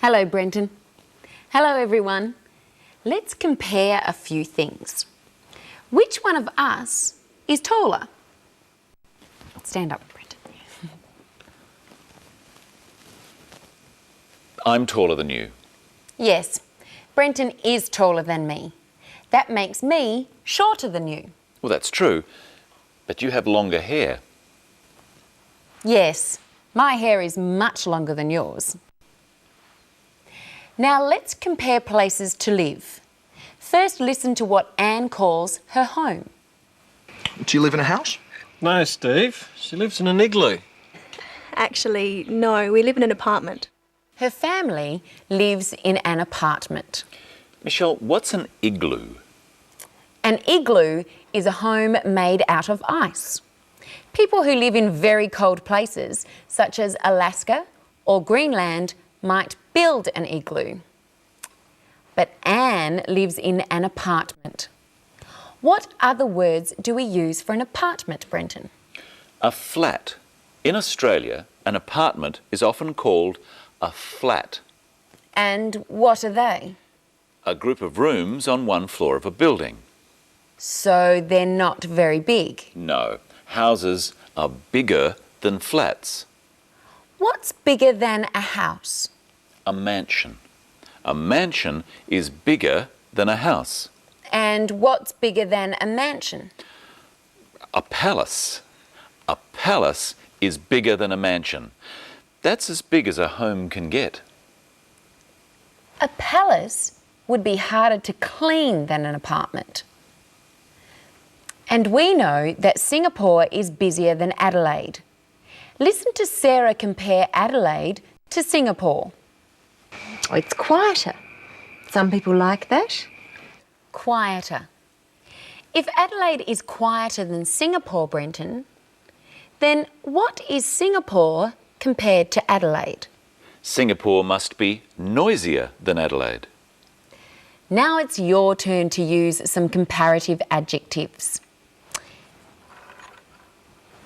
Hello, Brenton. Hello, everyone. Let's compare a few things. Which one of us is taller? Stand up, Brenton. I'm taller than you. Yes, Brenton is taller than me. That makes me shorter than you. Well, that's true, but you have longer hair. Yes, my hair is much longer than yours. Now let's compare places to live. First, listen to what Anne calls her home. Do you live in a house? No, Steve. She lives in an igloo. Actually, no, we live in an apartment. Her family lives in an apartment. Michelle, what's an igloo? An igloo is a home made out of ice. People who live in very cold places, such as Alaska or Greenland, might build an igloo. But Anne lives in an apartment. What other words do we use for an apartment, Brenton? A flat. In Australia, an apartment is often called a flat. And what are they? A group of rooms on one floor of a building. So they're not very big. No, houses are bigger than flats. What's bigger than a house? A mansion. A mansion is bigger than a house. And what's bigger than a mansion? A palace. A palace is bigger than a mansion. That's as big as a home can get. A palace would be harder to clean than an apartment. And we know that Singapore is busier than Adelaide. Listen to Sarah compare Adelaide to Singapore. It's quieter. Some people like that. Quieter. If Adelaide is quieter than Singapore, Brenton, then what is Singapore compared to Adelaide? Singapore must be noisier than Adelaide. Now it's your turn to use some comparative adjectives.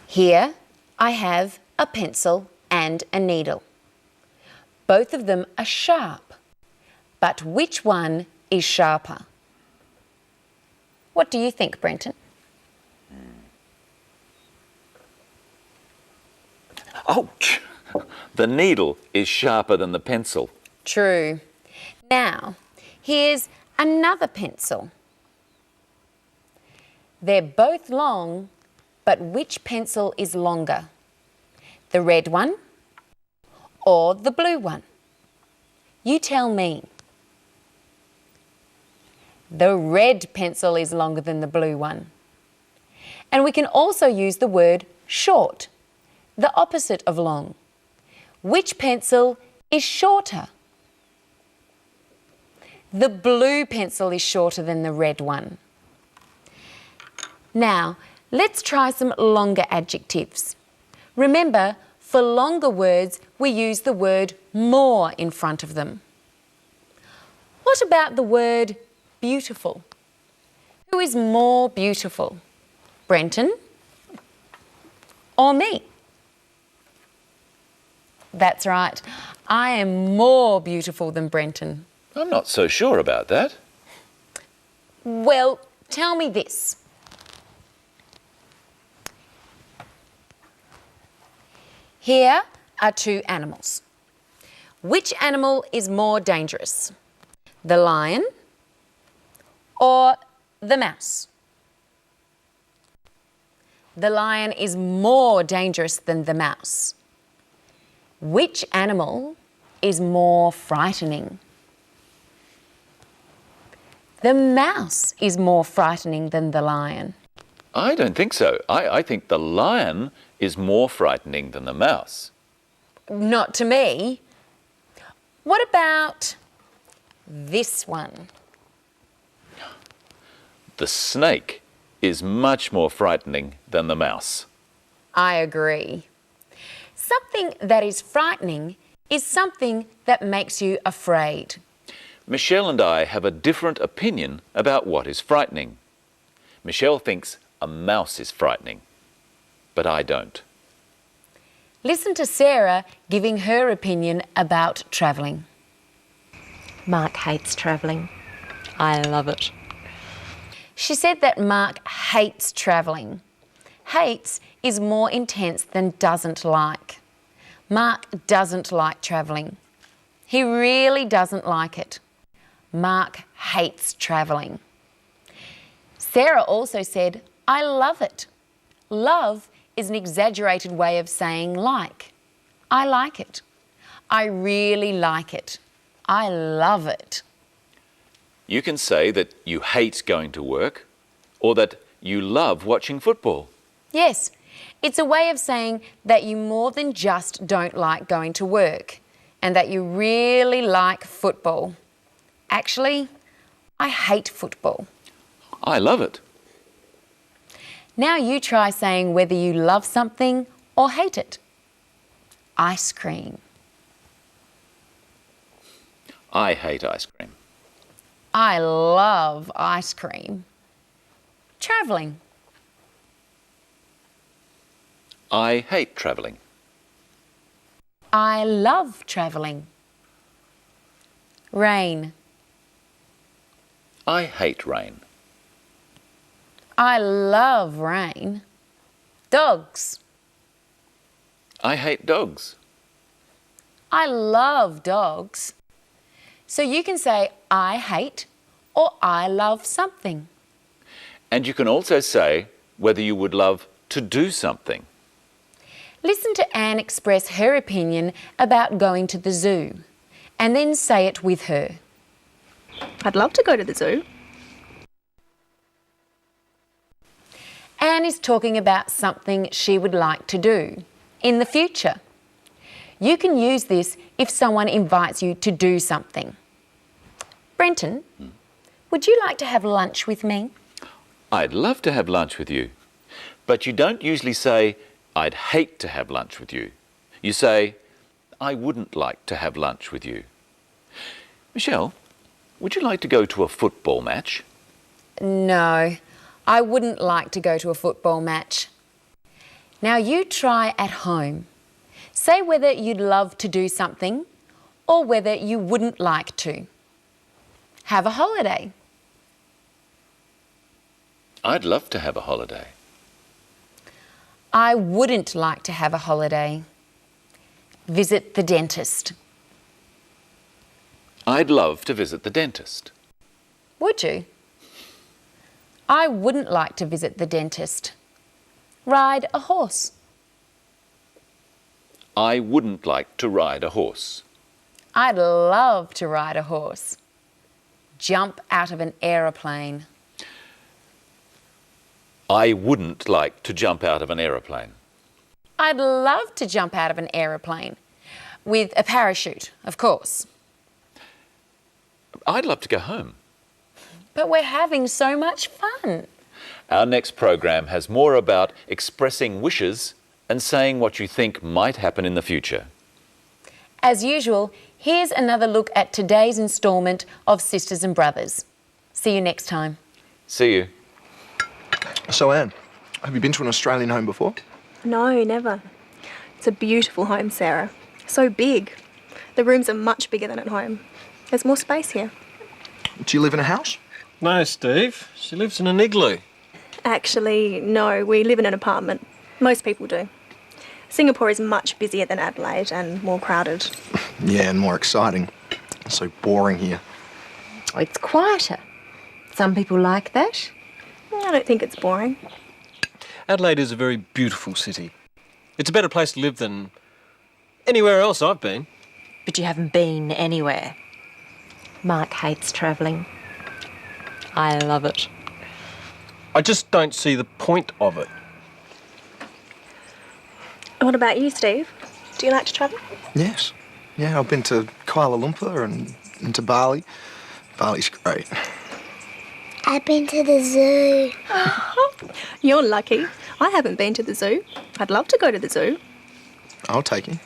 Here I have a pencil and a needle. Both of them are sharp, but which one is sharper? What do you think, Brenton? Ouch! The needle is sharper than the pencil. True. Now, here's another pencil. They're both long, but which pencil is longer? The red one or the blue one? You tell me. The red pencil is longer than the blue one. And we can also use the word short, the opposite of long. Which pencil is shorter? The blue pencil is shorter than the red one. Now, let's try some longer adjectives. Remember, for longer words, we use the word more in front of them. What about the word beautiful? Who is more beautiful? Brenton or me? That's right. I am more beautiful than Brenton. I'm not so sure about that. Well, tell me this. Here are two animals. Which animal is more dangerous? The lion or the mouse? The lion is more dangerous than the mouse. Which animal is more frightening? The mouse is more frightening than the lion. I don't think so. I think the lion is more frightening than the mouse. Not to me. What about this one? The snake is much more frightening than the mouse. I agree. Something that is frightening is something that makes you afraid. Michelle and I have a different opinion about what is frightening. Michelle thinks a mouse is frightening, but I don't. Listen to Sarah giving her opinion about travelling. Mark hates travelling. I love it. She said that Mark hates travelling. Hates is more intense than doesn't like. Mark doesn't like travelling. He really doesn't like it. Mark hates travelling. Sarah also said, I love it. Love is an exaggerated way of saying like. I like it. I really like it. I love it. You can say that you hate going to work or that you love watching football. Yes, it's a way of saying that you more than just don't like going to work and that you really like football. Actually, I hate football. I love it. Now you try saying whether you love something or hate it. Ice cream. I hate ice cream. I love ice cream. Travelling. I hate travelling. I love travelling. Rain. I hate rain. I love rain. Dogs. I hate dogs. I love dogs. So you can say I hate or I love something. And you can also say whether you would love to do something. Listen to Anne express her opinion about going to the zoo and then say it with her. I'd love to go to the zoo. Anne is talking about something she would like to do in the future. You can use this if someone invites you to do something. Brenton, would you like to have lunch with me? I'd love to have lunch with you. But you don't usually say, I'd hate to have lunch with you. You say, I wouldn't like to have lunch with you. Michelle, would you like to go to a football match? No, I wouldn't like to go to a football match. Now you try at home. Say whether you'd love to do something or whether you wouldn't like to. Have a holiday. I'd love to have a holiday. I wouldn't like to have a holiday. Visit the dentist. I'd love to visit the dentist. Would you? I wouldn't like to visit the dentist. Ride a horse. I wouldn't like to ride a horse. I'd love to ride a horse. Jump out of an aeroplane. I wouldn't like to jump out of an aeroplane. I'd love to jump out of an aeroplane. With a parachute, of course. I'd love to go home. But we're having so much fun. Our next program has more about expressing wishes and saying what you think might happen in the future. As usual, here's another look at today's instalment of Sisters and Brothers. See you next time. See you. So, Anne, have you been to an Australian home before? No, never. It's a beautiful home, Sarah. So big. The rooms are much bigger than at home. There's more space here. Do you live in a house? No, Steve. She lives in an igloo. Actually, no, we live in an apartment. Most people do. Singapore is much busier than Adelaide and more crowded. Yeah, and more exciting. It's so boring here. It's quieter. Some people like that. I don't think it's boring. Adelaide is a very beautiful city. It's a better place to live than anywhere else I've been. But you haven't been anywhere. Mark hates travelling. I love it. I just don't see the point of it. What about you, Steve? Do you like to travel? Yes. Yeah, I've been to Kuala Lumpur and to Bali. Bali's great. I've been to the zoo. You're lucky. I haven't been to the zoo. I'd love to go to the zoo. I'll take you.